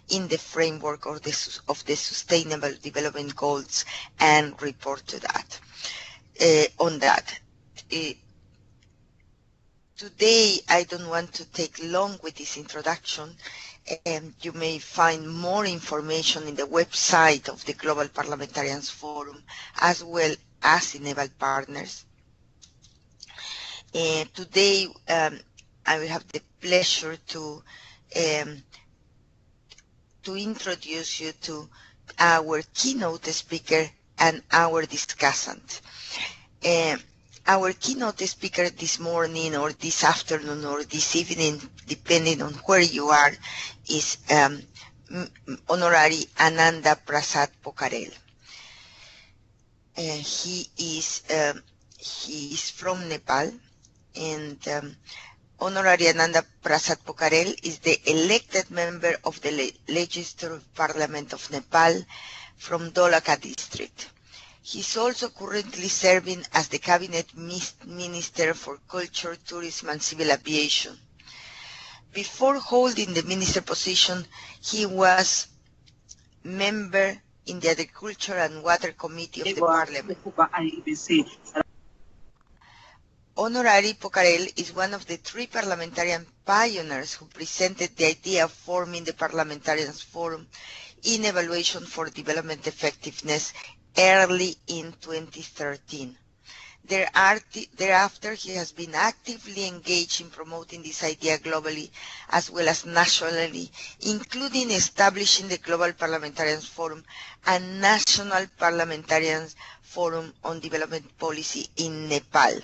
in the framework of the Sustainable Development Goals and report to that. On that. Today, I don't want to take long with this introduction. You may find more information in the website of the Global Parliamentarians Forum, as well as in EvalPartners. Today, I will have the pleasure to introduce you to our keynote speaker and our discussant. Our keynote speaker this morning or this afternoon or this evening, depending on where you are, is Honorary Ananda Prasad Pokharel. He is from Nepal, and Honorary Ananda Prasad Pokharel is the elected member of the Legislature of Parliament of Nepal from Dolakha district. He is also currently serving as the Cabinet Minister for Culture, Tourism and Civil Aviation. Before holding the minister position, he was member in the Agriculture and Water Committee of the Parliament. Honorary Pokharel is one of the 3 parliamentarian pioneers who presented the idea of forming the Parliamentarians Forum in Evaluation for Development Effectiveness early in 2013. Thereafter, he has been actively engaged in promoting this idea globally as well as nationally, including establishing the Global Parliamentarians Forum and National Parliamentarians Forum on Development Policy in Nepal.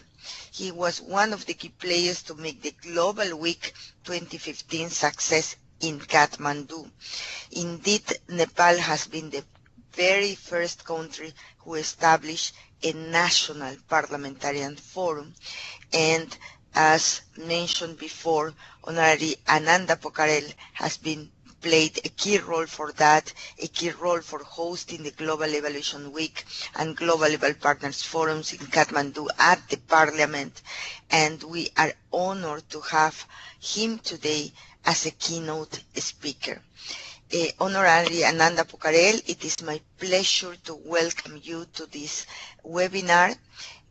He was one of the key players to make the Global Week 2015 success in Kathmandu. Indeed, Nepal has been the very first country who established a national parliamentarian forum, and as mentioned before, Honorary Ananda Pokharel has played a key role for that, a key role for hosting the Global Evaluation Week and Global EvalPartners forums in Kathmandu at the Parliament, and we are honored to have him today as a keynote speaker. Honorary Ananda Pokharel, it is my pleasure to welcome you to this webinar,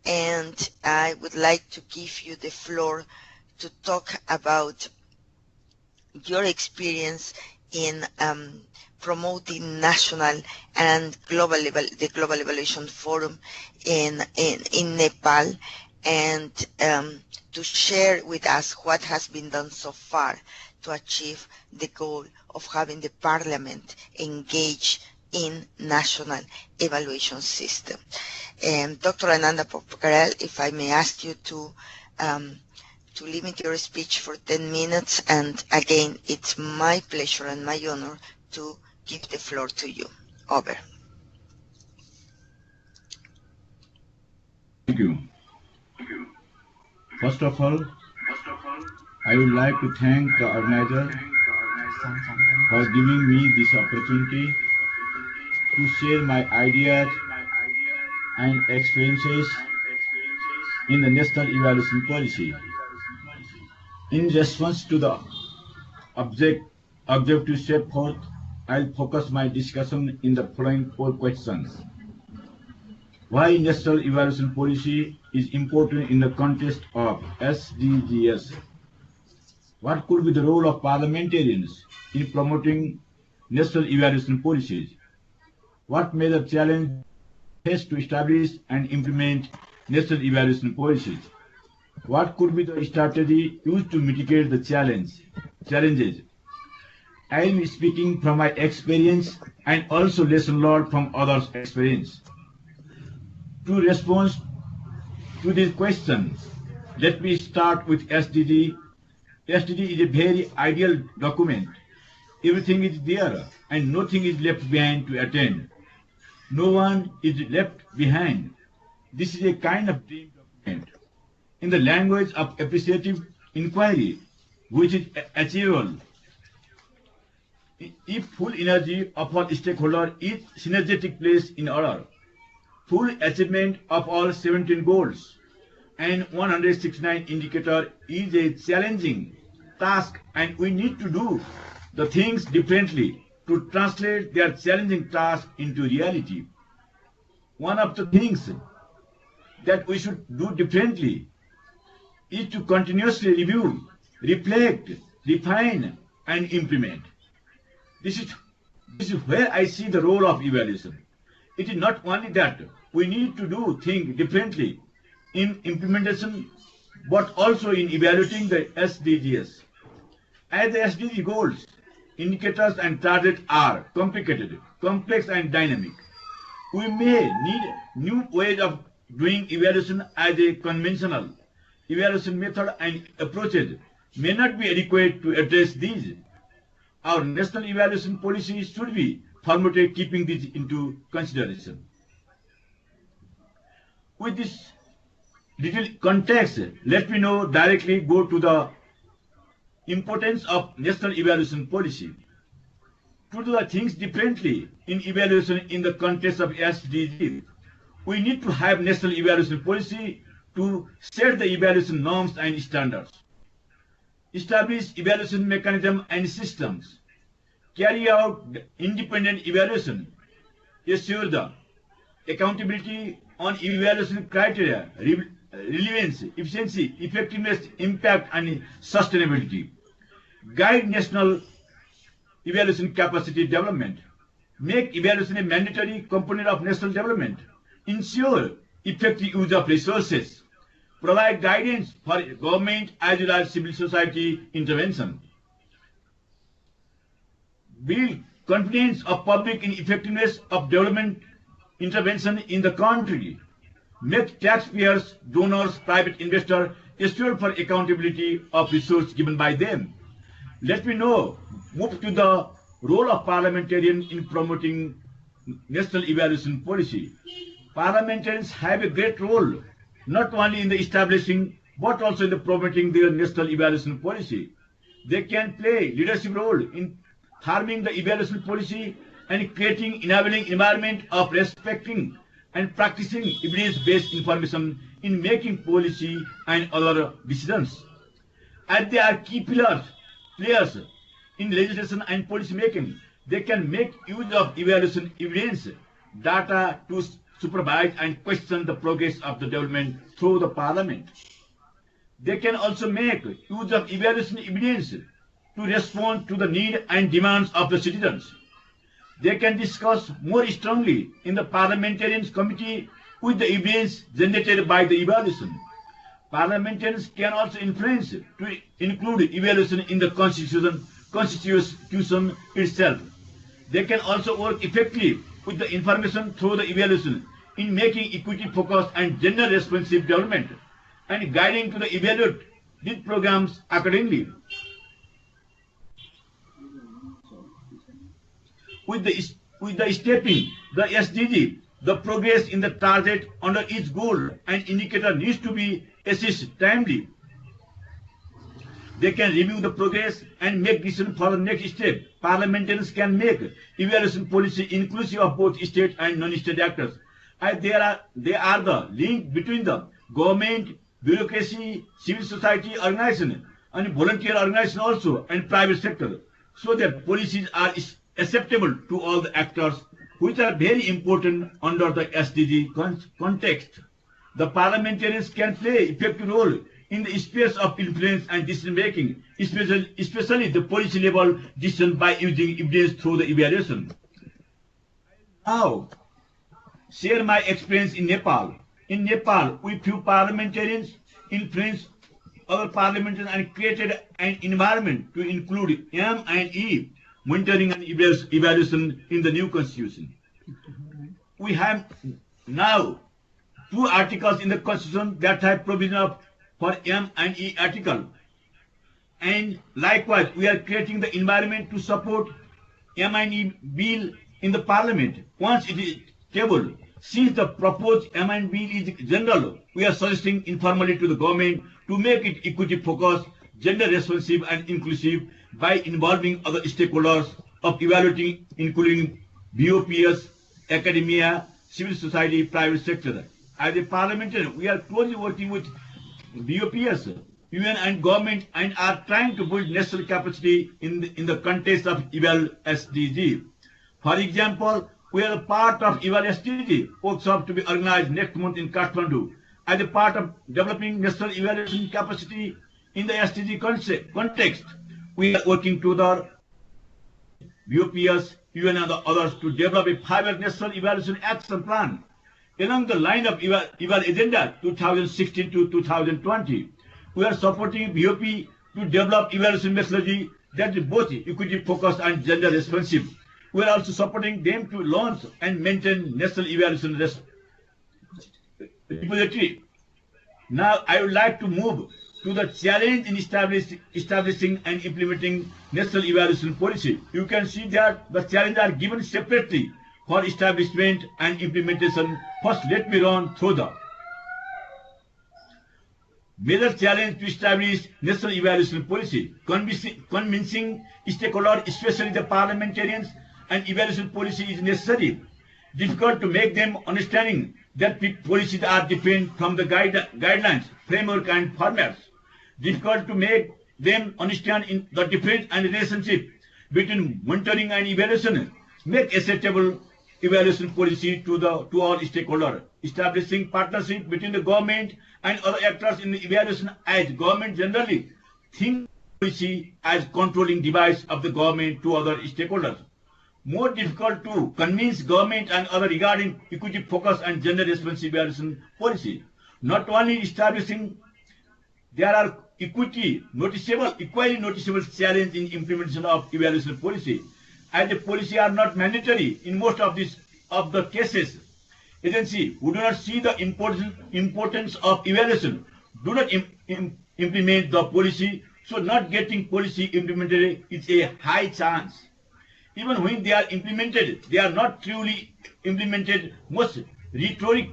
and I would like to give you the floor to talk about your experience in promoting national and the Global Evaluation Forum in Nepal, and to share with us what has been done so far to achieve the goal of having the Parliament engage in national evaluation system. Dr. Ananda Pokharel, if I may ask you to limit your speech for 10 minutes, and again, it's my pleasure and my honor to give the floor to you. Over. Thank you. First of all, I would like to thank the organizer for giving me this opportunity to share my ideas and experiences in the national evaluation policy. In response to the objective set forth, I'll focus my discussion in the following 4 questions. Why national evaluation policy is important in the context of SDGs? What could be the role of parliamentarians in promoting national evaluation policies? What major challenges face to establish and implement national evaluation policies? What could be the strategy used to mitigate the challenges? I am speaking from my experience and also lesson learned from others' experience. To respond to these questions, let me start with SDG. SDG is a very ideal document. Everything is there and nothing is left behind to attain. No one is left behind. This is a kind of dream document in the language of appreciative inquiry, which is achievable if full energy of all stakeholders is synergetic placed in order. Full achievement of all 17 goals and 169 indicators is a challenging task, and we need to do the things differently to translate their challenging task into reality. One of the things that we should do differently is to continuously review, reflect, refine, and implement. This is where I see the role of evaluation. It is not only that we need to do things differently in implementation, but also in evaluating the SDGs. As the SDG goals, indicators and targets are complicated, complex and dynamic. We may need new ways of doing evaluation as a conventional evaluation method and approaches may not be adequate to address these. Our national evaluation policy should be formulated keeping this into consideration. With this little context, let me now directly go to the importance of national evaluation policy. To do the things differently in evaluation in the context of SDGs, we need to have national evaluation policy to set the evaluation norms and standards, establish evaluation mechanism and systems, carry out independent evaluation, assure the accountability on evaluation criteria, relevance, efficiency, effectiveness, impact, and sustainability, guide national evaluation capacity development, make evaluation a mandatory component of national development, ensure effective use of resources, provide guidance for government as well as civil society intervention, build confidence of public in effectiveness of development intervention in the country, make taxpayers, donors, private investors assured for accountability of resources given by them. Let me now move to the role of parliamentarians in promoting national evaluation policy. Parliamentarians have a great role, not only in the establishing, but also in the promoting their national evaluation policy. They can play leadership role in forming the evaluation policy and creating enabling environment of respecting and practicing evidence-based information in making policy and other decisions. As they are key players in legislation and policy making, they can make use of evaluation evidence data to supervise and question the progress of the development through the parliament. They can also make use of evaluation evidence to respond to the need and demands of the citizens. They can discuss more strongly in the Parliamentarians Committee with the evidence generated by the evaluation. Parliamentarians can also influence to include evaluation in the constitution itself. They can also work effectively with the information through the evaluation in making equity focused and gender responsive development and guiding to the evaluated programs accordingly. With the stepping the SDG, the progress in the target under each goal and indicator needs to be assessed timely. They can review the progress and make decisions for the next step. Parliamentarians can make evaluation policy inclusive of both state and non-state actors. And they are the link between the government, bureaucracy, civil society organization, and volunteer organization also, and private sector, so that policies are acceptable to all the actors, which are very important under the SDG context. The parliamentarians can play effective role in the space of influence and decision making, especially the policy level decision by using evidence through the evaluation. Now, share my experience in Nepal. In Nepal, we few parliamentarians influenced other parliamentarians and created an environment to include M and E monitoring and evaluation in the new constitution. We have now 2 articles in the constitution that have provision for M and E article. And likewise, we are creating the environment to support M and E bill in the parliament once it is tabled. Since the proposed M and bill is general, we are suggesting informally to the government to make it equity focused, gender responsive and inclusive by involving other stakeholders of evaluating, including BOPs, academia, civil society, private sector. As a parliamentarian, we are closely working with BOPs, UN and government and are trying to build national capacity in the context of EVAL SDG. For example, we are a part of EVAL SDG workshop to be organized next month in Kathmandu as a part of developing national evaluation capacity in the SDG context. We are working together, BOPS, UN and others to develop a 5-year national evaluation action plan along the line of EVAL Agenda 2016 to 2020. We are supporting BOP to develop evaluation methodology that is both equity focused and gender responsive. We are also supporting them to launch and maintain national evaluation repository. Now I would like to move to the challenge in establishing and implementing national evaluation policy. You can see that the challenges are given separately for establishment and implementation. First, let me run through the major challenge to establish national evaluation policy. Convincing stakeholders, especially the parliamentarians, and evaluation policy is necessary. Difficult to make them understanding that policies are different from the guidelines, framework, and formats. Difficult to make them understand in the difference and relationship between monitoring and evaluation. Make acceptable evaluation policy to all stakeholders. Establishing partnership between the government and other actors in the evaluation, as government generally think policy as controlling device of the government to other stakeholders. More difficult to convince government and other regarding equity focus and gender responsive evaluation policy. Not only establishing, there are equally noticeable challenge in implementation of evaluation policy, as the policy are not mandatory in most of the cases. Agency who do not see the importance of evaluation do not implement the policy, so not getting policy implemented is a high chance. Even when they are implemented, they are not truly implemented. Most rhetoric,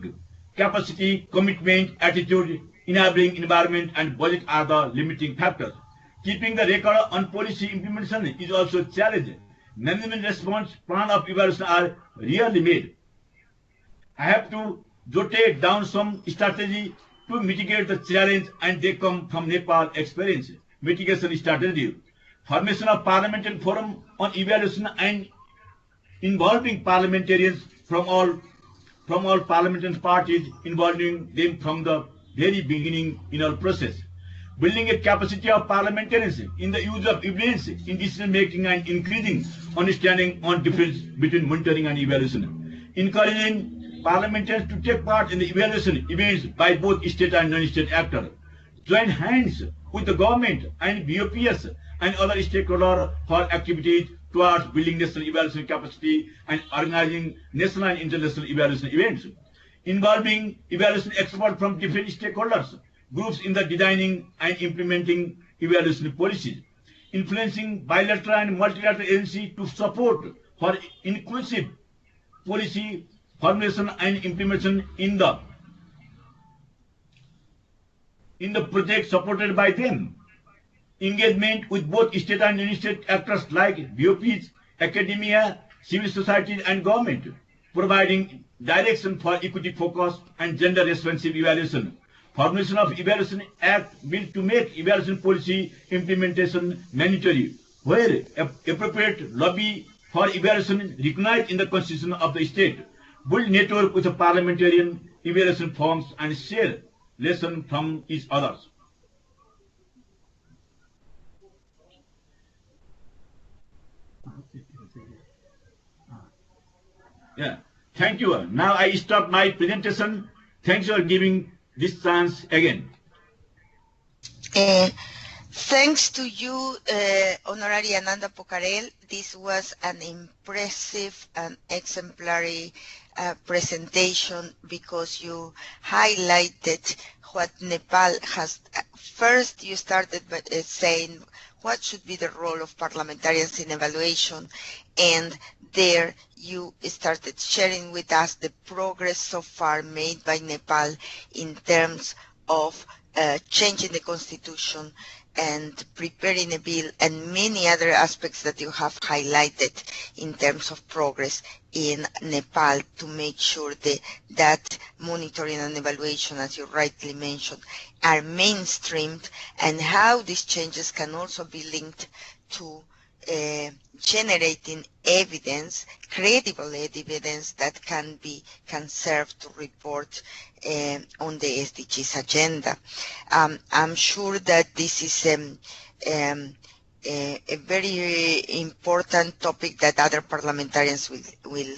capacity, commitment, attitude, enabling environment, and budget are the limiting factors. Keeping the record on policy implementation is also a challenge. Management response plan of evaluation are rarely made. I have to jot down some strategy to mitigate the challenge, and they come from Nepal experience. Mitigation strategy. Formation of Parliamentarian Forum on evaluation and involving parliamentarians from all parliamentary parties, involving them from the very beginning in our process. Building a capacity of parliamentarians in the use of evidence in decision making and increasing understanding on difference between monitoring and evaluation. Encouraging parliamentarians to take part in the evaluation events by both state and non-state actors. Join hands with the government and BOPS and other stakeholders for activities towards building national evaluation capacity and organizing national and international evaluation events. Involving evaluation experts from different stakeholders, groups in the designing and implementing evaluation policies. Influencing bilateral and multilateral agencies to support for inclusive policy formulation and implementation in the project supported by them. Engagement with both state and non-state actors like BOPs, academia, civil society, and government, providing direction for equity focus and gender responsive evaluation. Formulation of Evaluation Act bill to make evaluation policy implementation mandatory, where appropriate lobby for evaluation recognized in the constitution of the state. Build network with the parliamentarian evaluation firms and share lessons from each other. Yeah, thank you. Now I stop my presentation. Thanks for giving this chance again. Thanks to you, Honorary Ananda Pokharel. This was an impressive and exemplary presentation because you highlighted what Nepal has. First, you started by saying what should be the role of parliamentarians in evaluation, and there you started sharing with us the progress so far made by Nepal in terms of changing the constitution and preparing a bill, and many other aspects that you have highlighted in terms of progress in Nepal to make sure that monitoring and evaluation, as you rightly mentioned, are mainstreamed, and how these changes can also be linked to generating evidence, credible evidence that can serve to report on the SDGs agenda. I'm sure that this is a very important topic that other parliamentarians will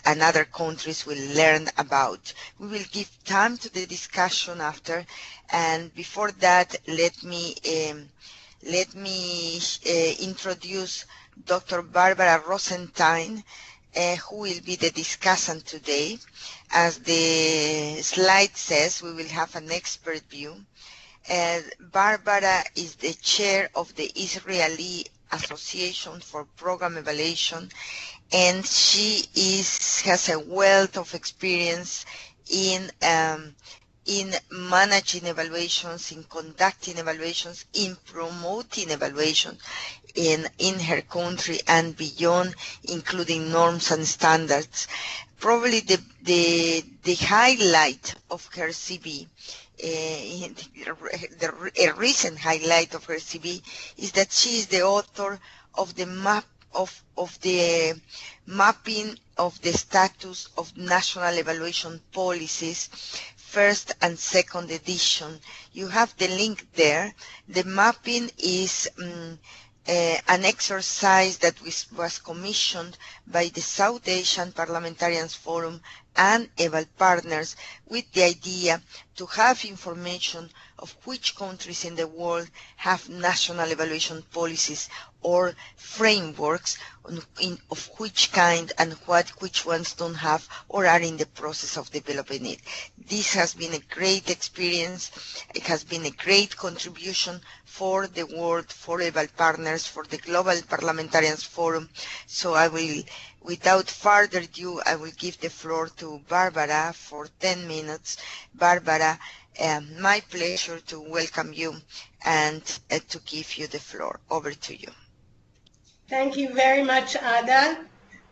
and other countries will learn about. We will give time to the discussion after, and before that, let me introduce Dr. Barbara Rosenstein, who will be the discussant today. As the slide says, we will have an expert view. Barbara is the chair of the Israeli Association for Program Evaluation, and she has a wealth of experience in managing evaluations, in conducting evaluations, in promoting evaluation in her country and beyond, including norms and standards. Probably the highlight of her CV, a recent highlight of her CV, is that she is the author of the mapping of the status of national evaluation policies, first and second edition. You have the link there. The mapping is an exercise that was commissioned by the South Asian Parliamentarians Forum and EvalPartners, with the idea to have information of which countries in the world have national evaluation policies or frameworks, of which kind and which ones don't have or are in the process of developing it. This has been a great experience. It has been a great contribution for the world, for EvalPartners, for the Global Parliamentarians Forum. So I will, without further ado, I will give the floor to Barbara for 10 minutes. Barbara, my pleasure to welcome you and to give you the floor. Over to you. Thank you very much, Ada.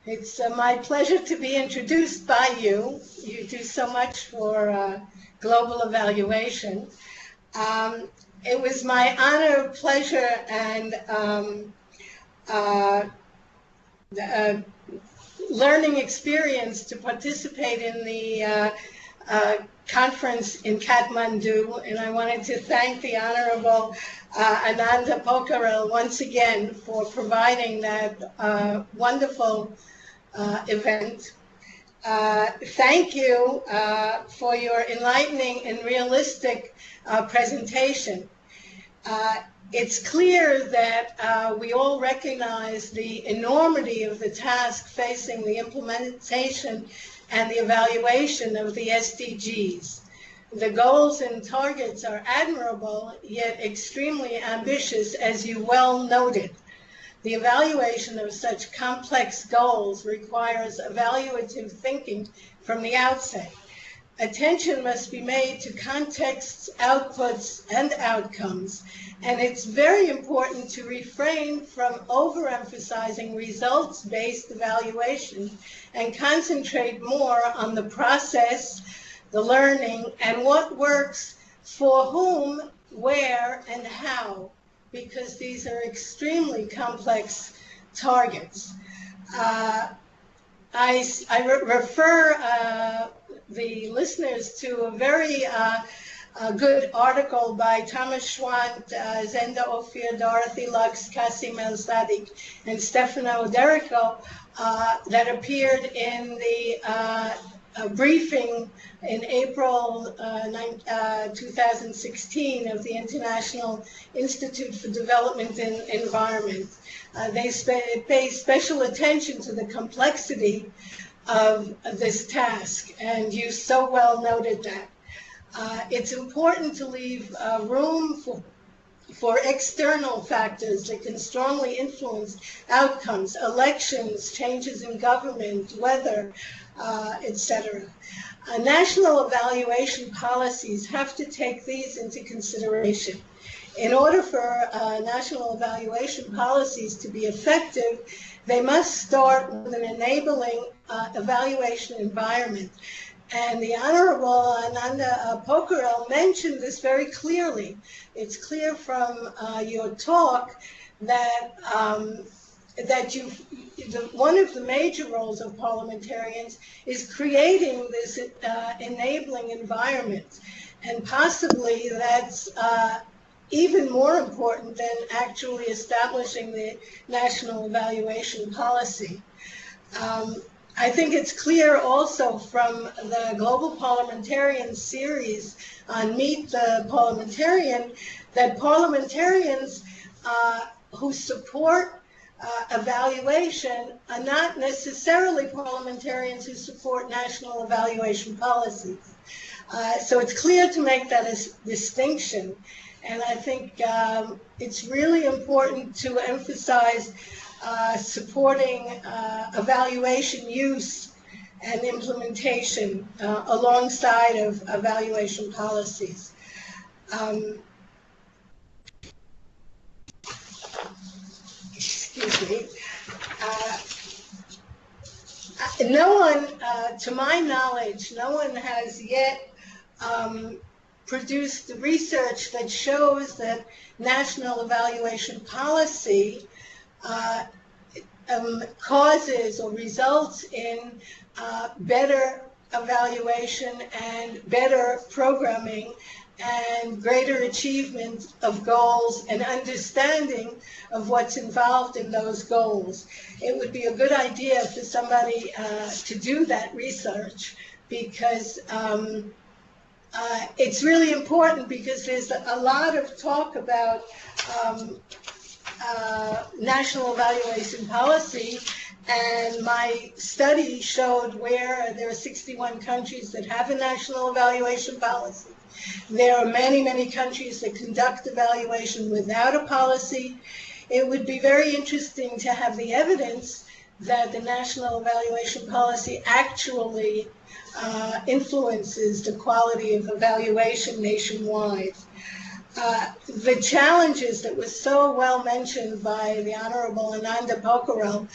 It's my pleasure to be introduced by you. You do so much for global evaluation. It was my honor, pleasure, and learning experience to participate in the conference in Kathmandu, and I wanted to thank the Honorable Ananda Pokharel once again for providing that wonderful event. Thank you for your enlightening and realistic presentation. It's clear that we all recognize the enormity of the task facing the implementation and the evaluation of the SDGs. The goals and targets are admirable, yet extremely ambitious, as you well noted. The evaluation of such complex goals requires evaluative thinking from the outset. Attention must be made to contexts, outputs, and outcomes, and it's very important to refrain from overemphasizing results-based evaluation and concentrate more on the process, the learning, and what works for whom, where, and how, because these are extremely complex targets. I refer the listeners to a very good article by Thomas Schwant, Zenda Ophir, Dorothy Lux, Kasim El-Sadiq, and Stefano Derico that appeared in the briefing in April 2016 of the International Institute for Development and Environment. They pay special attention to the complexity of this task, and you so well noted that. It's important to leave room for external factors that can strongly influence outcomes, elections, changes in government, weather, etc. National evaluation policies have to take these into consideration. In order for national evaluation policies to be effective, they must start with an enabling evaluation environment. And the Honorable Ananda Pokharel mentioned this very clearly. It's clear from your talk that one of the major roles of parliamentarians is creating this enabling environment. And possibly that's even more important than actually establishing the national evaluation policy. I think it's clear also from the Global Parliamentarian series on Meet the Parliamentarian that parliamentarians who support evaluation are not necessarily parliamentarians who support national evaluation policies. So it's clear to make that distinction. And I think it's really important to emphasize supporting evaluation use and implementation alongside of evaluation policies. Excuse me. No one, to my knowledge, no one has yet produced the research that shows that national evaluation policy causes or results in better evaluation and better programming and greater achievement of goals and understanding of what's involved in those goals. It would be a good idea for somebody to do that research, because it's really important, because there's a lot of talk about national evaluation policy, and my study showed where there are 61 countries that have a national evaluation policy. There are many, many countries that conduct evaluation without a policy. It would be very interesting to have the evidence that the national evaluation policy actually influences the quality of evaluation nationwide. The challenges that were so well mentioned by the Honorable Ananda Pokharel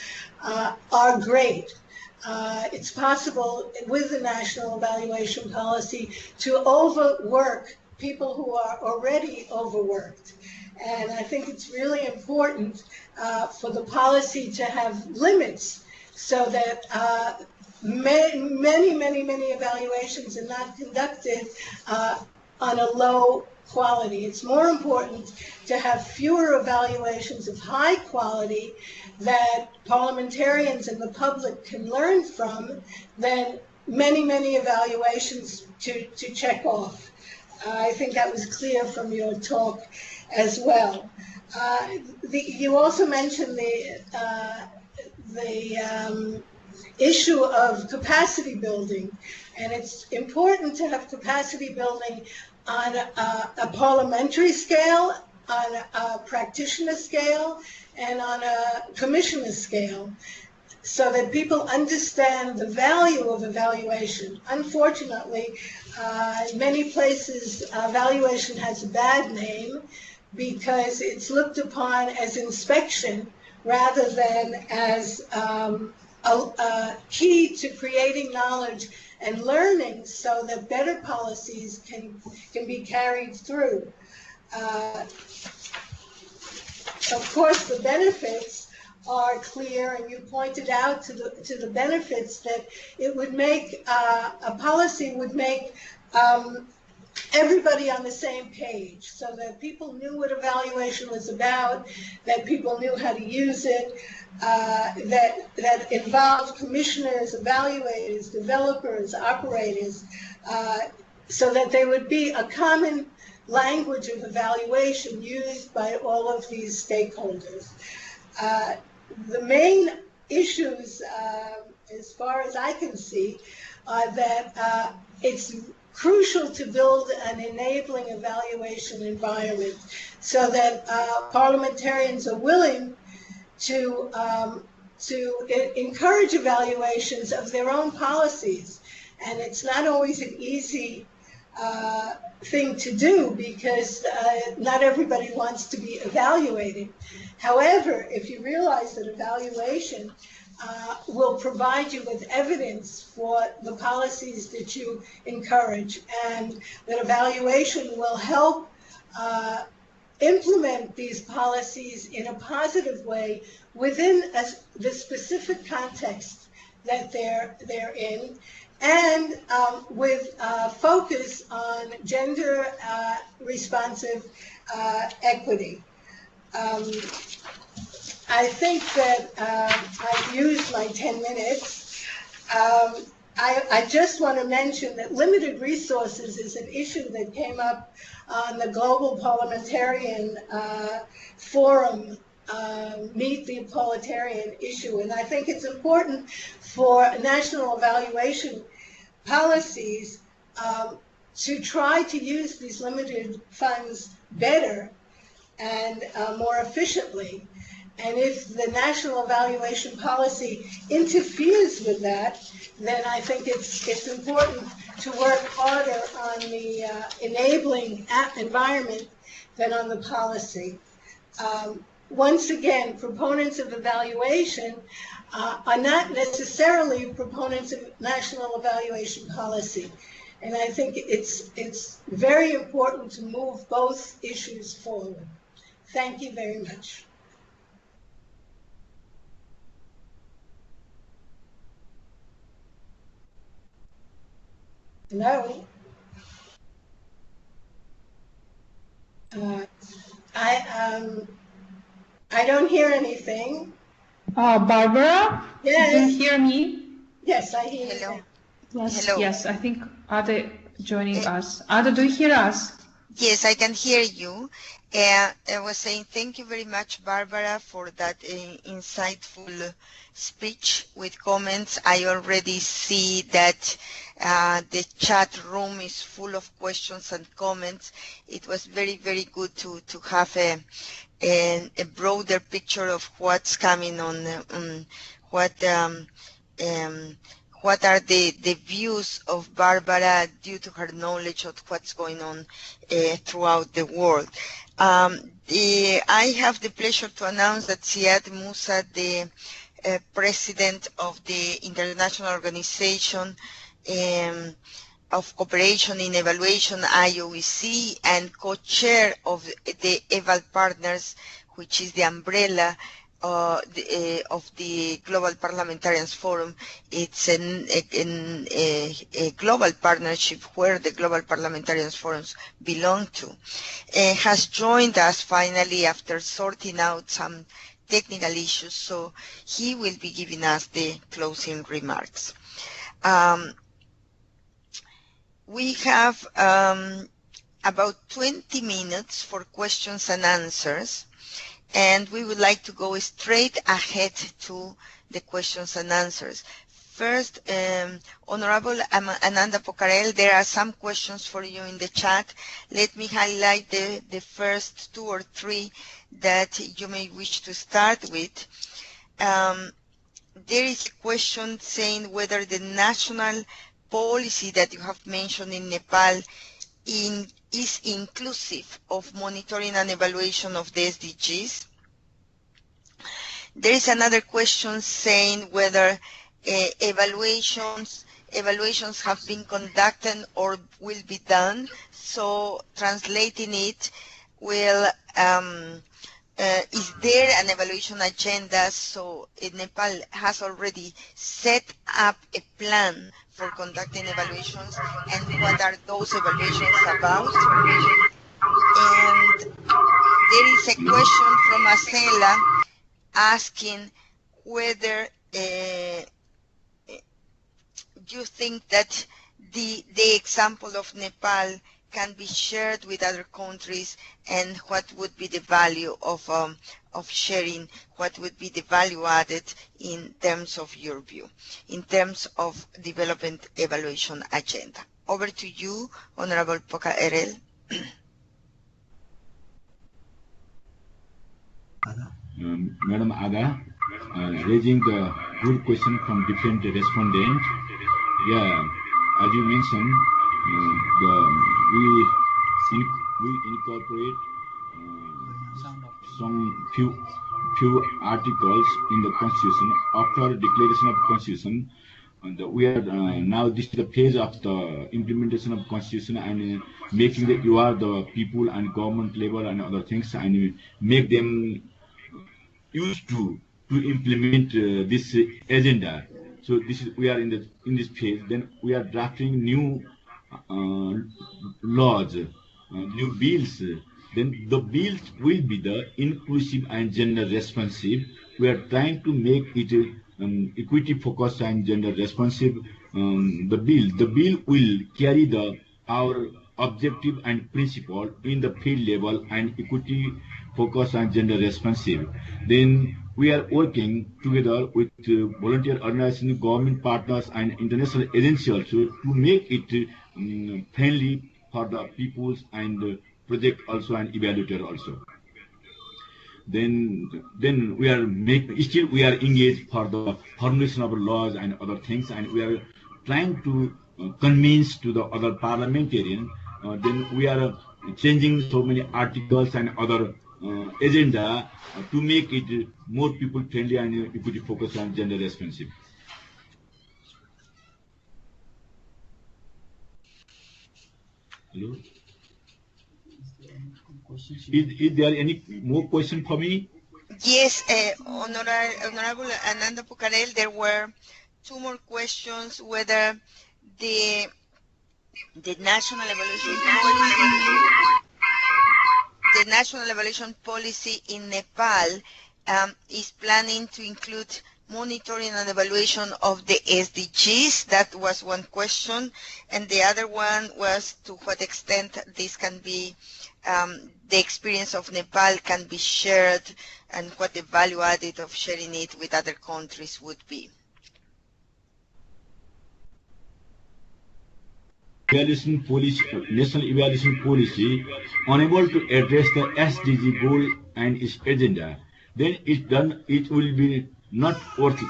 are great. It's possible with the national evaluation policy to overwork people who are already overworked. And I think it's really important for the policy to have limits, so that many evaluations are not conducted on a low quality. It's more important to have fewer evaluations of high quality that parliamentarians and the public can learn from than many evaluations to check off. I think that was clear from your talk as well. You also mentioned the issue of capacity building, and it's important to have capacity building on a parliamentary scale, on a practitioner scale, and on a commissioner scale, so that people understand the value of evaluation. Unfortunately, in many places, evaluation has a bad name because it's looked upon as inspection rather than as a key to creating knowledge and learning, so that better policies can be carried through. Of course, the benefits are clear, and you pointed out to the benefits that it would make, a policy would make everybody on the same page, so that people knew what evaluation was about, that people knew how to use it, that involved commissioners, evaluators, developers, operators, so that there would be a common language of evaluation used by all of these stakeholders. The main issues, as far as I can see, are that it's crucial to build an enabling evaluation environment, so that parliamentarians are willing to encourage evaluations of their own policies. And it's not always an easy thing to do because not everybody wants to be evaluated. However, if you realize that evaluation will provide you with evidence for the policies that you encourage, and that evaluation will help implement these policies in a positive way within the specific context that they're in, and with focus on gender responsive equity. I think that I've used my 10 minutes. I just want to mention that limited resources is an issue that came up on the Global Parliamentarian Forum, Meet the Equalitarian issue. And I think it's important for national evaluation policies to try to use these limited funds better and more efficiently. And if the national evaluation policy interferes with that, then I think it's important to work harder on the enabling environment than on the policy. Once again, proponents of evaluation are not necessarily proponents of national evaluation policy. And I think it's very important to move both issues forward. Thank you very much. Hello. I don't hear anything. Barbara? Yes. Do you hear me? Yes, I hear Hello. you. Yes. Hello. Yes, I think Ada joining us. Ada, do you hear us? Yes, I can hear you. I was saying thank you very much, Barbara, for that insightful speech with comments. I already see that the chat room is full of questions and comments. It was very, very good to have a broader picture of what's coming on, what are the views of Barbara due to her knowledge of what's going on throughout the world. I have the pleasure to announce that Ziad Musa, the president of the International Organization of Cooperation in Evaluation, IOEC, and co-chair of the EvalPartners, which is the umbrella of the Global Parliamentarians Forum. It's a global partnership where the Global Parliamentarians Forums belong to, has joined us finally after sorting out some technical issues, so he will be giving us the closing remarks. We have about 20 minutes for questions and answers, and we would like to go straight ahead to the questions and answers. First, Honorable Ananda Pokharel, there are some questions for you in the chat. Let me highlight the first 2 or 3 that you may wish to start with. There is a question saying whether the national policy that you have mentioned in Nepal is inclusive of monitoring and evaluation of the SDGs. There is another question saying whether evaluations have been conducted or will be done. So translating it, is there an evaluation agenda? So Nepal has already set up a plan for conducting evaluations, and what are those evaluations about? And there is a question from Acela asking whether you think that the example of Nepal can be shared with other countries, and what would be the value of sharing, what would be the value added in terms of your view, in terms of development evaluation agenda. Over to you, Honorable Pokharel. Madam Aga, raising the good question from different respondents. Yeah, as you mentioned, we we incorporate some few articles in the Constitution. After declaration of Constitution, we are now this is the phase of the implementation of Constitution and making the you are the people and government level and other things and make them used to implement this agenda. So this is we are in this phase. Then we are drafting new laws, new bills. Then the bills will be the inclusive and gender responsive. We are trying to make it equity focused and gender responsive. The bill will carry our objective and principle in the field level and equity focused and gender responsive. Then we are working together with volunteer organizations, government partners, and international agencies also to make it friendly for the peoples and project also and evaluator also. Then we are we are engaged for the formulation of laws and other things, and we are trying to convince to the other parliamentarians. Then we are changing so many articles and other agenda to make it more people friendly and equity focused and gender responsive. Hello? Is there any more question for me? Yes, Honorable Ananda Pokharel, there were two more questions, whether the national evaluation policy in Nepal is planning to include monitoring and evaluation of the SDGs. That was one question, and the other one was to what extent this can be the experience of Nepal can be shared and what the value added of sharing it with other countries would be. Evaluation policy, national evaluation policy, unable to address the SDG goal and its agenda, then it will be not working.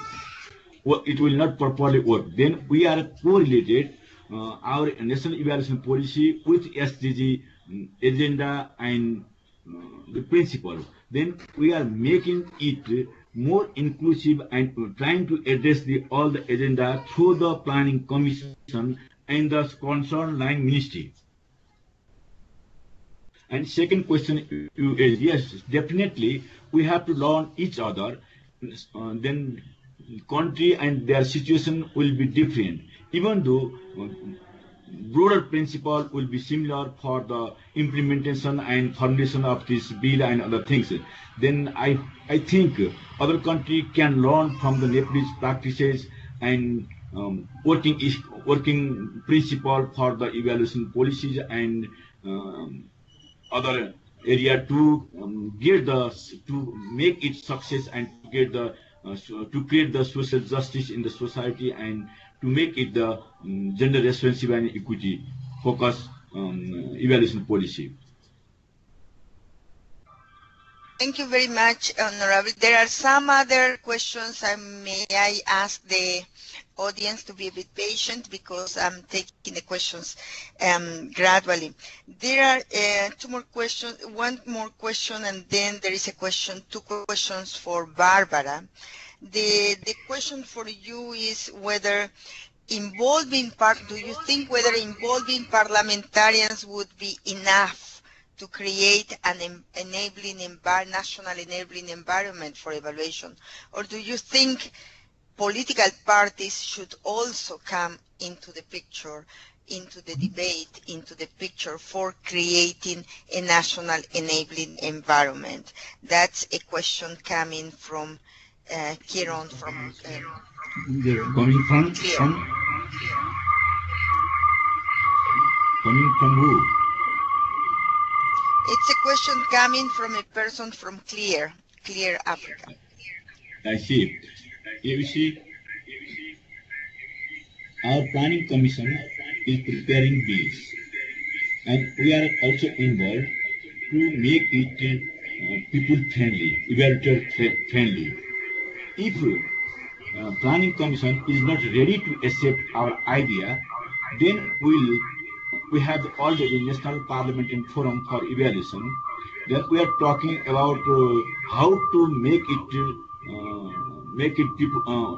It will not properly work. Then we are correlated our national evaluation policy with SDG agenda and the principle. Then we are making it more inclusive and trying to address all the agenda through the planning commission and the concerned line ministry. And second question is, yes, definitely we have to learn each other. Then country and their situation will be different, even though broader principle will be similar for the implementation and formulation of this bill and other things. Then I think other country can learn from the Nepalese practices and working principle for the evaluation policies and other area to make it success and to create the social justice in the society and to make it the gender responsive and equity focused evaluation policy. Thank you very much, Honorable. There are some other questions. May I ask the audience to be a bit patient because I'm taking the questions gradually. There are two more questions, one more question, and then there is two questions for Barbara. The question for you is whether do you think whether involving parliamentarians would be enough to create an national enabling environment for evaluation? Or do you think political parties should also come into the picture, into the debate, into the picture for creating a national enabling environment? That's a question coming from Kiron from Coming from who? It's a question coming from a person from Clear Africa. I see. You see, our planning commission is preparing bills, and we are also involved to make it people friendly, evaluator friendly. If planning commission is not ready to accept our idea, then we'll we have already National Parliamentarian Forum for Evaluation. Then we are talking about how to make it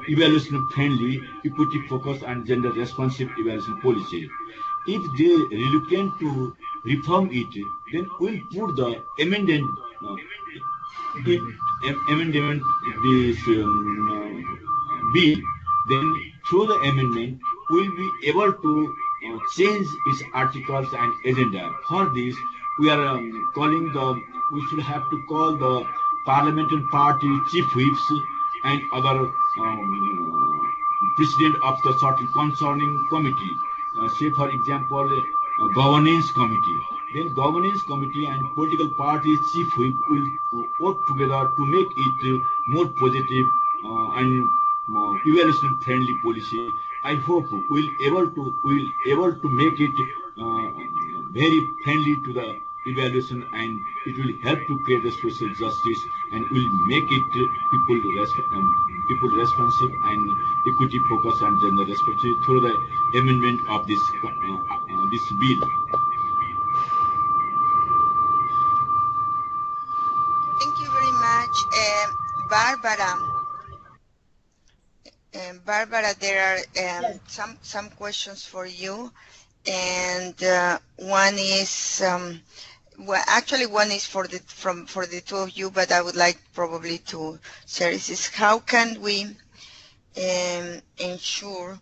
evaluation friendly, equity focused, and gender responsive evaluation policy. If they reluctant to reform it, then we'll put the amendment this bill. Then through the amendment, we'll be able to change its articles and agenda. For this, we are we should have to call the parliamentary party chief whips and other president of the certain concerning committee. Say for example, governance committee. Then governance committee and political party chief whip will work together to make it more positive and evaluation friendly policy. I hope we'll able to make it very friendly to the evaluation, and it will help to create a social justice, and will make it people responsive and equity focused and gender responsive through the amendment of this bill. Thank you very much, Barbara. Barbara, there are Yes. some questions for you, and one is well, actually one is for the two of you, but I would like probably to share this. How can we ensure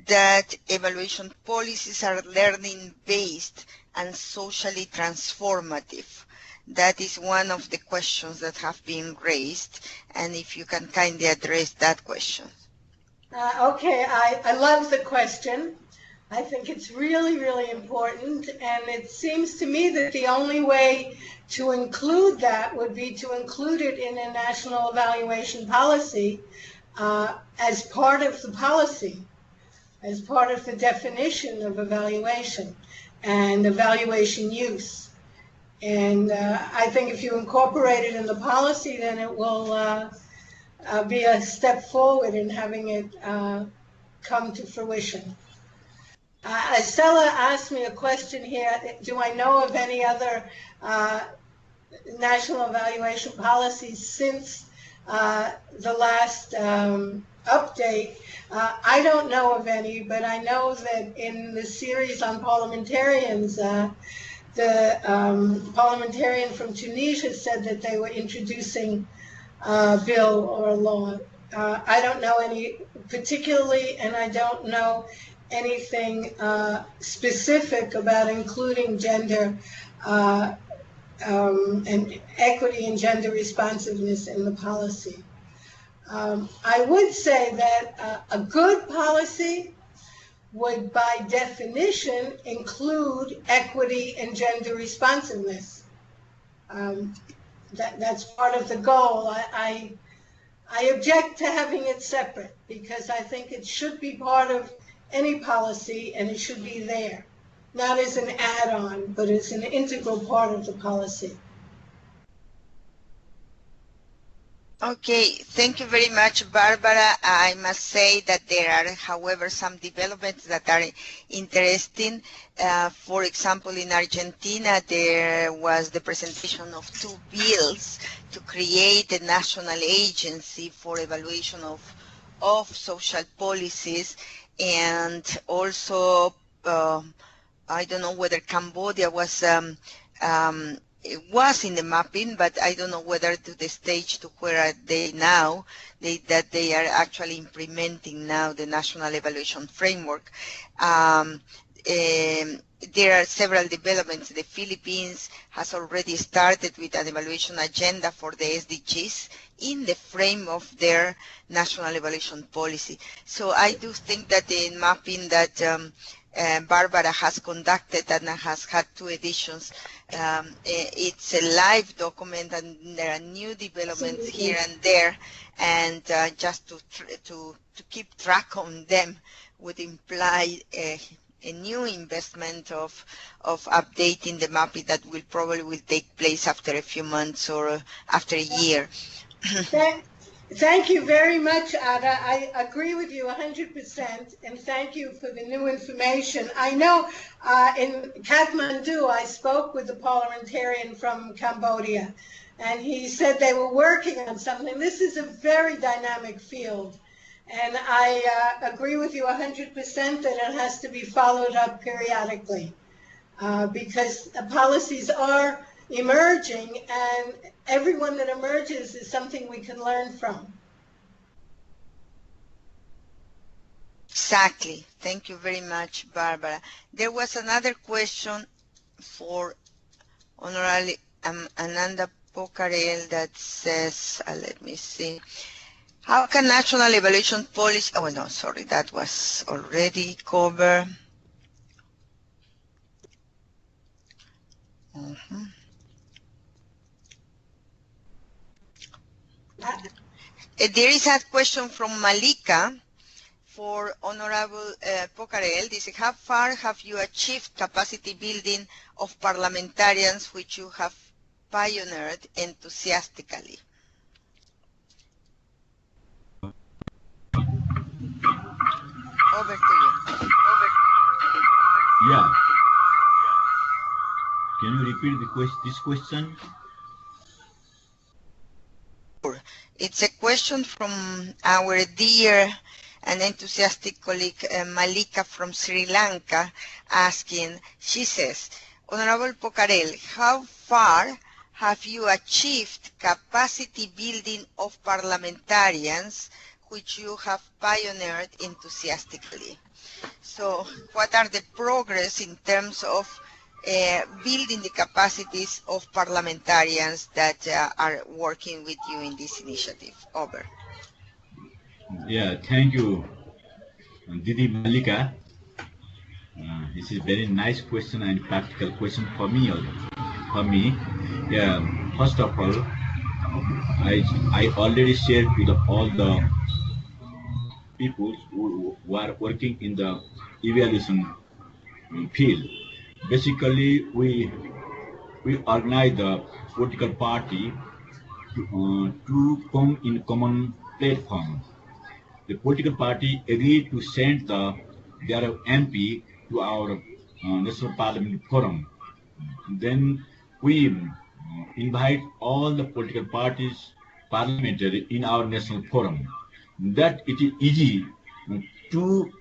that evaluation policies are learning based and socially transformative? That is one of the questions that have been raised, and if you can kindly address that question. Okay, I love the question. I think it's really, really important, and it seems to me that the only way to include that would be to include it in a national evaluation policy as part of the policy, as part of the definition of evaluation and evaluation use. And I think if you incorporate it in the policy, then it will be a step forward in having it come to fruition. Estella asked me a question here. Do I know of any other national evaluation policies since the last update? I don't know of any, but I know that in the series on parliamentarians, the parliamentarian from Tunisia said that they were introducing a bill or a law. I don't know any particularly, and I don't know anything specific about including gender and equity and gender responsiveness in the policy. I would say that a good policy would by definition include equity and gender responsiveness. That's part of the goal. I object to having it separate because I think it should be part of any policy and it should be there, not as an add-on, but as an integral part of the policy. Okay, thank you very much, Barbara. I must say that there are, however, some developments that are interesting. For example, in Argentina, there was the presentation of 2 bills to create a national agency for evaluation of social policies, and also, I don't know whether Cambodia was it was in the mapping, but I don't know whether to the stage to where are they now, that they are actually implementing now the national evaluation framework. There are several developments. The Philippines has already started with an evaluation agenda for the SDGs in the frame of their national evaluation policy. So I do think that the mapping that Barbara has conducted and has had 2 editions. It's a live document, and there are new developments here and there, and just to keep track on them would imply a new investment of updating the mapping that will take place after a few months or after a year. Thank you very much, Ada. I agree with you 100%, and thank you for the new information. I know in Kathmandu, I spoke with the parliamentarian from Cambodia, and he said they were working on something. This is a very dynamic field, and I agree with you 100% that it has to be followed up periodically because policies are emerging, and everyone that emerges is something we can learn from. Exactly. Thank you very much, Barbara. There was another question for Honorable Ananda Pokharel that says, let me see, how can national evaluation policy, oh no, sorry, that was already covered. There is a question from Malika for Honorable Pokharel. This is, how far have you achieved capacity building of parliamentarians which you have pioneered enthusiastically? Over to you. Yeah. Can you repeat this question? It's a question from our dear and enthusiastic colleague Malika from Sri Lanka asking, she says, Honorable Pokharel, how far have you achieved capacity building of parliamentarians which you have pioneered enthusiastically? So what are the progress in terms of building the capacities of parliamentarians that are working with you in this initiative? Over. Yeah, thank you, Didi Malika. This is very nice question and practical question for me. Yeah, first of all, I already shared with all the people who are working in the evaluation field. Basically, we organize the political party to come in common platform. The political party agreed to send their MP to our National Parliament Forum. Then we invite all the political parties parliamentary in our National Forum. That it is easy to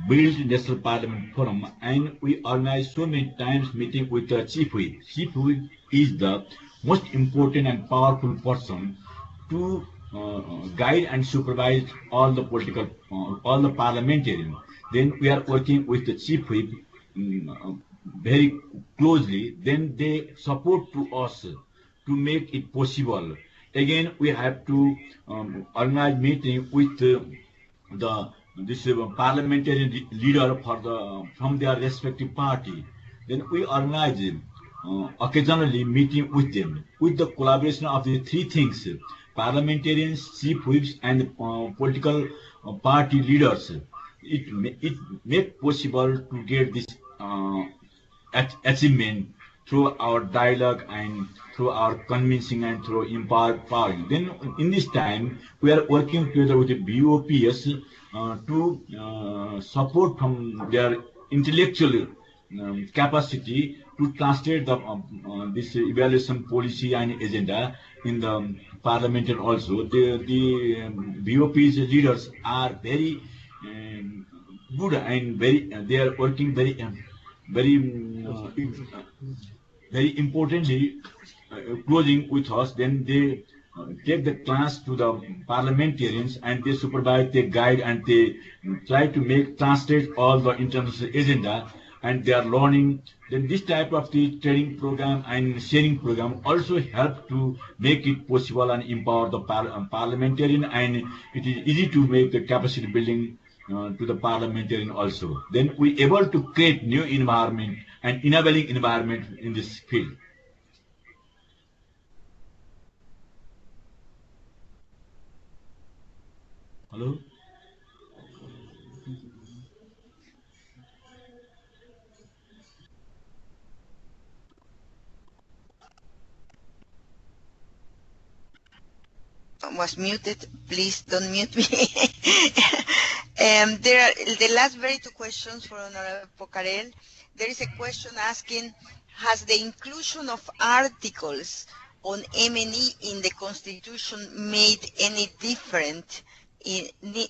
build National Parliament Forum, and we organize so many times meeting with the Chief Whip. Chief Whip is the most important and powerful person to guide and supervise all the parliamentarians. Then we are working with the Chief Whip very closely. Then they support to us to make it possible. Again, we have to organize meeting with this parliamentary leader from their respective party. Then we organize occasionally meeting with them with the collaboration of the three things: parliamentarians, chief whips, and political party leaders. It makes possible to get this achievement through our dialogue and through our convincing and through empowering. Then in this time, we are working together with the BOPs to support from their intellectual capacity to translate this evaluation policy and agenda in the parliament. And also the BOP's leaders are very good and they are working very importantly closing with us. Then they take the class to the parliamentarians and they supervise, they guide, and they try to translate all the international agenda, and they are learning. Then this type of the training program and sharing program also help to make it possible and empower the parliamentarian, and it is easy to make the capacity building to the parliamentarian also. Then we able to create new environment and enabling environment in this field. Hello? was muted. Please don't mute me. There are the last very two questions for Honorable Pokharel. There is a question asking, has the inclusion of articles on M&E in the Constitution made any difference in the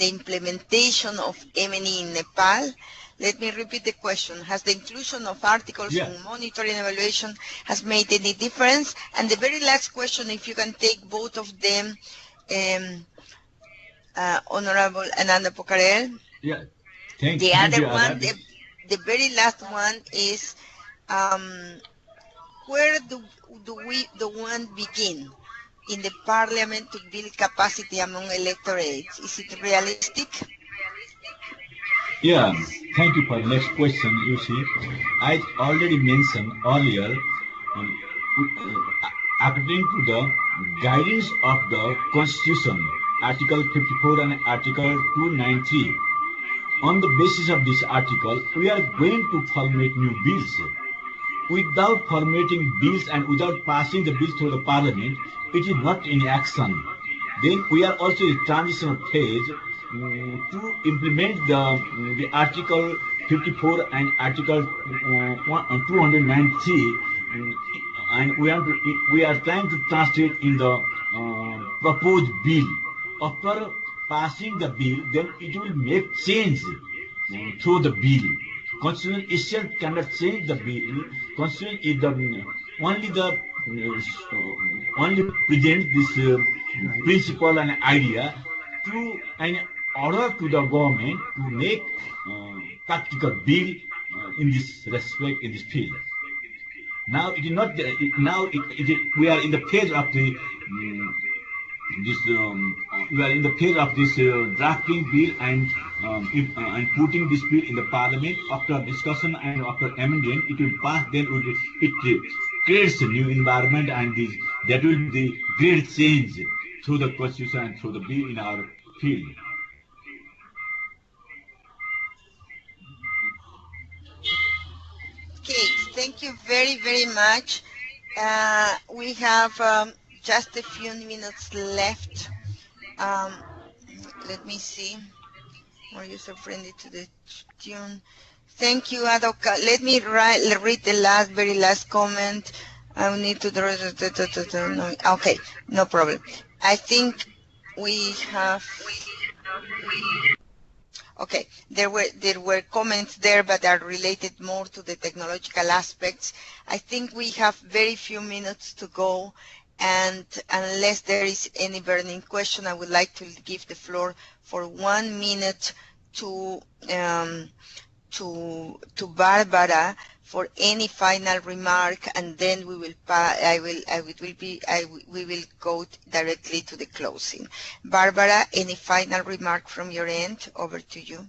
implementation of M&E in Nepal? Let me repeat the question. Has the inclusion of articles on monitoring and evaluation has made any difference? And the very last question, if you can take both of them, Honorable Ananda Pokharel. Yeah, thank you. The other one, the very last one is, where do we begin in the Parliament to build capacity among electorates? Is it realistic? Yeah, thank you for the next question. You see, I already mentioned earlier, according to the guidance of the Constitution, Article 54 and Article 293, on the basis of this article, we are going to formulate new bills. Without formulating bills and without passing the bills through the Parliament, it is not in action. Then we are also in transitional phase to implement the Article 54 and Article 293, and we are trying to translate in the proposed bill. After passing the bill, then it will make change through the bill. Constitution itself cannot change the bill. Constitution is only present this principle and idea to an order to the government to make practical bill in this respect, in this field. Now it is not. We are in the phase of the we are in the phase of this drafting bill and putting this bill in the Parliament. After discussion and after amendment, it will pass. Then it creates a new environment, and that will be the great change through the Constitution and through the bill in our field. Okay, thank you very, very much. We have just a few minutes left. Let me see. More user-friendly to the tune. Thank you, Adoka. Let me read the very last comment. I will need to draw. Okay, no problem. I think we have. Okay, there were comments there, but are related more to the technological aspects. I think we have very few minutes to go, and unless there is any burning question, I would like to give the floor for 1 minute to Barbara for any final remark, and then we will go directly to the closing. Barbara, any final remark from your end? Over to you.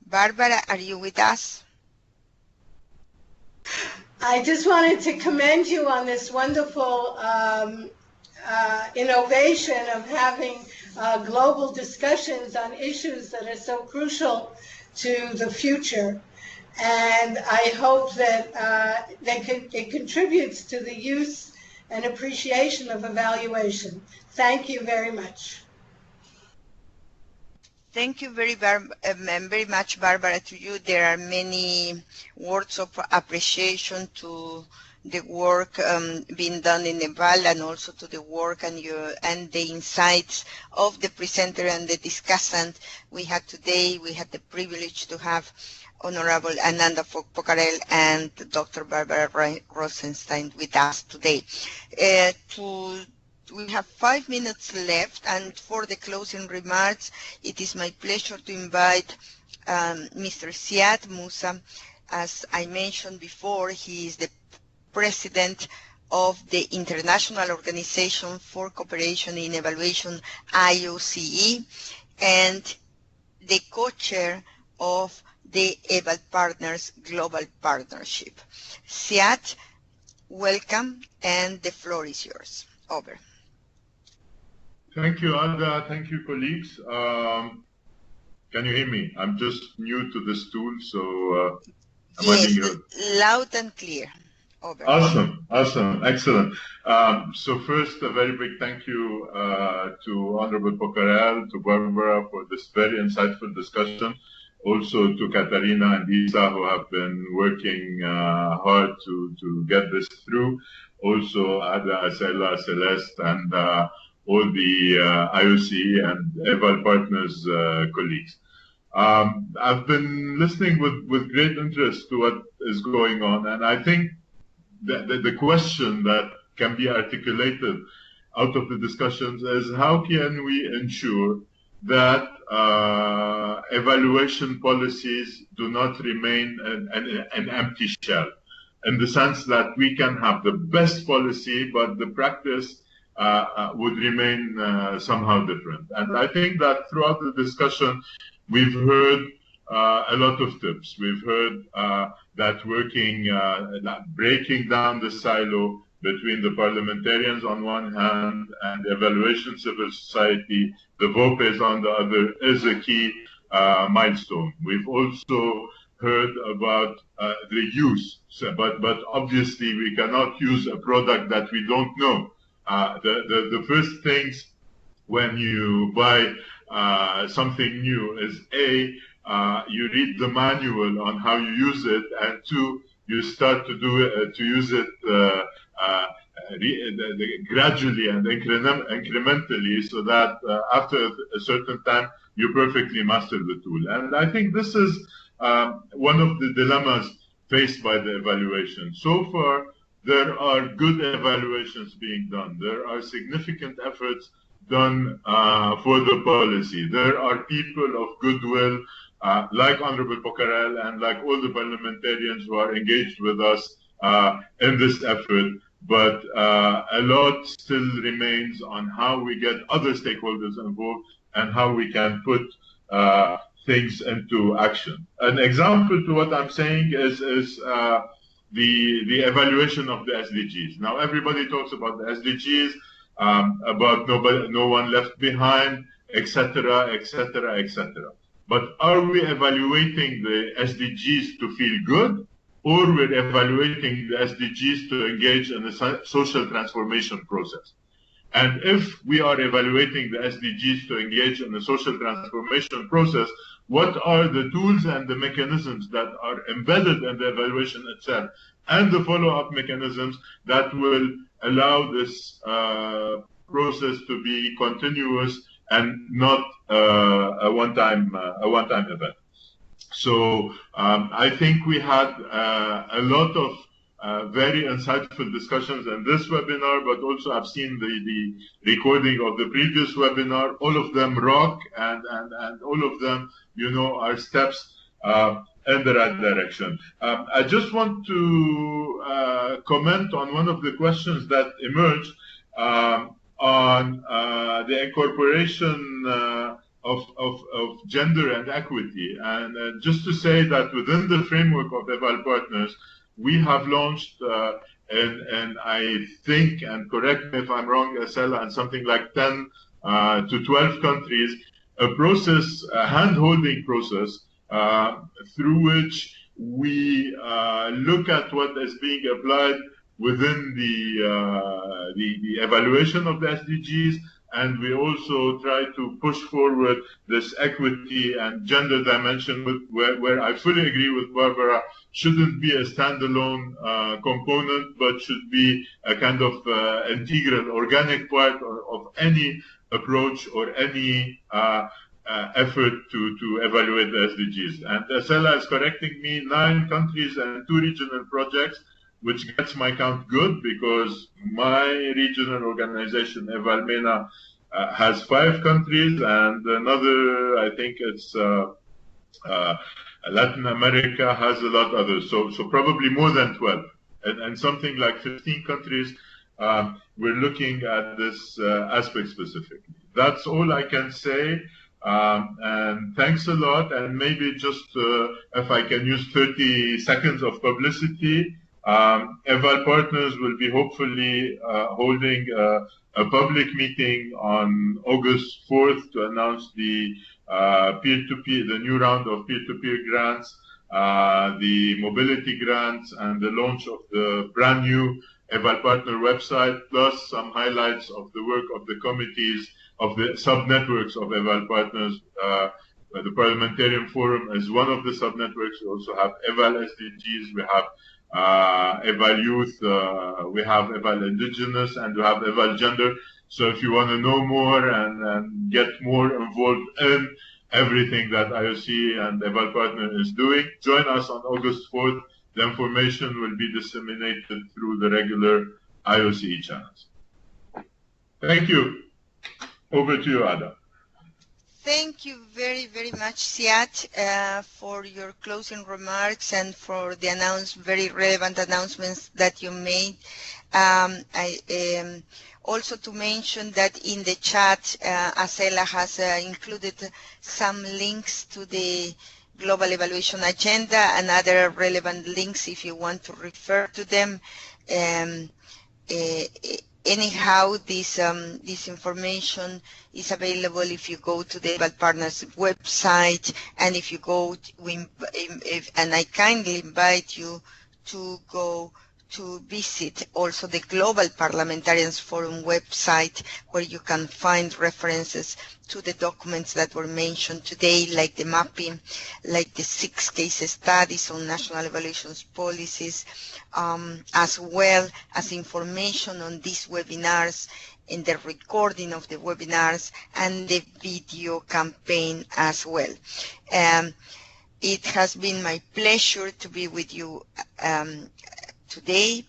Barbara, are you with us? I just wanted to commend you on this wonderful innovation of having global discussions on issues that are so crucial to the future. And I hope that it contributes to the use and appreciation of evaluation. Thank you very much. Thank you very much, Barbara, to you. There are many words of appreciation to the work being done in Nepal, and also to the work and the insights of the presenter and the discussant we had today. We had the privilege to have Honorable Ananda Pokharel and Dr. Barbara Rosenstein with us today. We have 5 minutes left, and for the closing remarks, it is my pleasure to invite Mr. Siad Musa. As I mentioned before, he is the president of the International Organization for Cooperation in Evaluation, IOCE, and the co-chair of the EvalPartners Global Partnership. Siad, welcome, and the floor is yours. Over. Thank you, Alda. Thank you, colleagues. Can you hear me? I'm just new to this tool, so yes, loud and clear. Over. Awesome, awesome, excellent. So first, a very big thank you to Honorable Pokharel, to Barbara for this very insightful discussion. Also to Katarina and Isa, who have been working hard to get this through. Also Ada, Asela, Celeste, and all the IOC and EvalPartners colleagues. I've been listening with great interest to what is going on, and I think the question that can be articulated out of the discussions is how can we ensure that evaluation policies do not remain an empty shell, in the sense that we can have the best policy, but the practice would remain somehow different. And I think that throughout the discussion, we've heard a lot of tips. We've heard that breaking down the silo between the parliamentarians on one hand and evaluation civil society, the VOPEs on the other, is a key milestone. We've also heard about the use, but obviously we cannot use a product that we don't know. The first things when you buy something new is you read the manual on how you use it, and two, you start to use it gradually and incrementally, so that after a certain time you perfectly master the tool. And I think this is one of the dilemmas faced by the evaluation. So far, there are good evaluations being done. There are significant efforts done for the policy. There are people of goodwill, like Honorable Pokharel and like all the parliamentarians who are engaged with us in this effort, but a lot still remains on how we get other stakeholders involved and how we can put things into action. An example to what I'm saying is the evaluation of the SDGs. Now everybody talks about the SDGs, about no one left behind, etc., etc., etc. But are we evaluating the SDGs to feel good, or we're evaluating the SDGs to engage in a social transformation process? And if we are evaluating the SDGs to engage in a social transformation process, what are the tools and the mechanisms that are embedded in the evaluation itself, and the follow-up mechanisms that will allow this process to be continuous and not a one-time event? So I think we had a lot of very insightful discussions in this webinar, but also I've seen the recording of the previous webinar. All of them rock, and all of them, are steps in the right direction. I just want to comment on one of the questions that emerged on the incorporation of gender and equity. And just to say that within the framework of EvalPartners, we have launched, and I think, and correct me if I'm wrong, Asela, and something like 10 to 12 countries, a process, a hand-holding process, through which we look at what is being applied within the evaluation of the SDGs, and we also try to push forward this equity and gender dimension, where I fully agree with Barbara, shouldn't be a standalone component, but should be a kind of integral, organic part of any approach or any effort to evaluate the SDGs. And Asela is correcting me, 9 countries and 2 regional projects, which gets my count good, because my regional organization, EvalMENA, has 5 countries, and another, I think it's Latin America has a lot others, so probably more than 12, and something like 15 countries. We're looking at this aspect specifically. That's all I can say. And thanks a lot. And maybe just if I can use 30 seconds of publicity, EvalPartners will be hopefully holding a public meeting on August 4th to announce the peer-to-peer, the new round of peer-to-peer grants, the mobility grants, and the launch of the brand new EvalPartner website, plus some highlights of the work of the committees of the sub-networks of EvalPartners. The Parliamentarian Forum is one of the sub-networks. We also have EvalSDGs, we have Eval Youth, we have Eval Indigenous, and we have Eval Gender. So if you want to know more and get more involved in everything that IOC and EvalPartner is doing, join us on August 4th. The information will be disseminated through the regular IOC channels. Thank you. Over to you, Ada. Thank you very, very much, Siad, for your closing remarks and for the very relevant announcements that you made. Also to mention that in the chat, Acela has included some links to the Global Evaluation Agenda and other relevant links if you want to refer to them. Anyhow, this information is available if you go to the EvalPartners website, and if you go, and I kindly invite you to go to visit also the Global Parliamentarians Forum website, where you can find references to the documents that were mentioned today, like the mapping, like the 6 case studies on national evaluations policies, as well as information on these webinars and the recording of the webinars and the video campaign as well. It has been my pleasure to be with you today.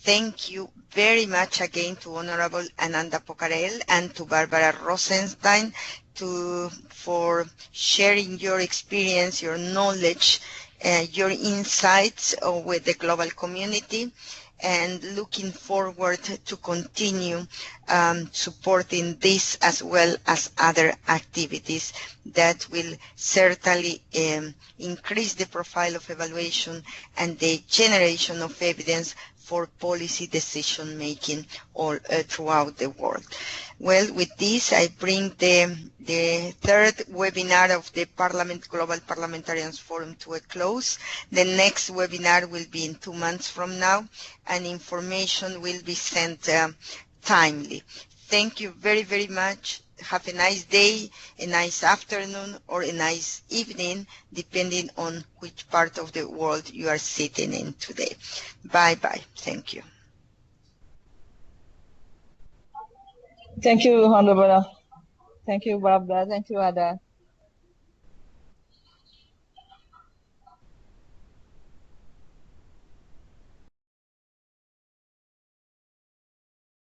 Thank you very much again to Honorable Ananda Pokharel and to Barbara Rosenstein for sharing your experience, your knowledge, your insights with the global community, and looking forward to continue supporting this as well as other activities that will certainly increase the profile of evaluation and the generation of evidence for policy decision making all throughout the world. Well, with this, I bring the third webinar of the Global Parliamentarians Forum to a close. The next webinar will be in 2 months from now, and information will be sent timely. Thank you very, very much. Have a nice day, a nice afternoon, or a nice evening, depending on which part of the world you are sitting in today. Bye-bye. Thank you. Thank you, Honorable. Thank you, Barbara. Thank you, Ada.